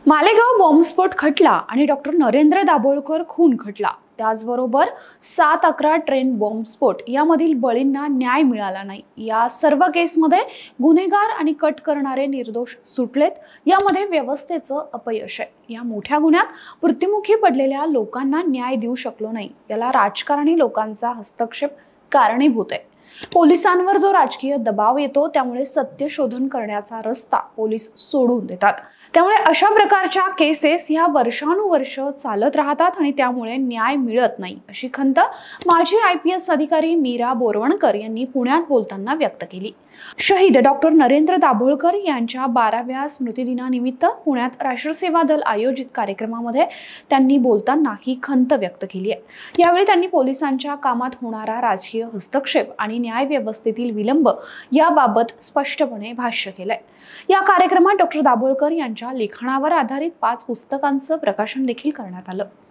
मालेगाव बॉम्बस्फोट खटला आणि डॉक्टर नरेंद्र दाभोळकर खून खटला, त्याचबरोबर 7/11 ट्रेन बॉम्बस्फोट यामधील बळींना न्याय मिळाला नाही। या सर्व केसमध्ये गुन्हेगार आणि कट करणारे निर्दोष सुटलेत। यामध्ये व्यवस्थेचं अपयश आहे। या मोठ्या गुन्ह्यात मृत्युमुखी पडलेल्या लोकांना न्याय देऊ शकलो नाही, याला राजकारणी लोकांचा हस्तक्षेप कारणीभूत आहे। पोलिसांवर जो राजकीय दबाव येतो त्यामुळे सत्य शोधन करण्याचा रस्ता पोलीस सोडून देतात। त्यामुळे अशा प्रकारच्या केसेस ह्या वर्षानुवर्ष चालत राहतात आणि त्यामुळे न्याय मिळत नाही, अशी खंत माजी IPS अधिकारी मीरा बोरवणकर यांनी पुण्यात बोलताना व्यक्त केली। शहीद डॉक्टर नरेंद्र दाभोळकर यांच्या 12व्या स्मृतिदिनानिमित्त पुण्यात राष्ट्रसेवा दल आयोजित कार्यक्रमामध्ये त्यांनी बोलताना ही खंत व्यक्त केली आहे। यावेळी त्यांनी पोलिसांच्या कामात होणारा राजकीय हस्तक्षेप आणि न्याय व्यवस्थेतील विलंब याबाबत स्पष्टपणे भाष्य केलंय। या कार्यक्रमात डॉक्टर दाभोळकर यांच्या लिखाणावर आधारित 5 पुस्तकांचं प्रकाशन देखील करण्यात आलं।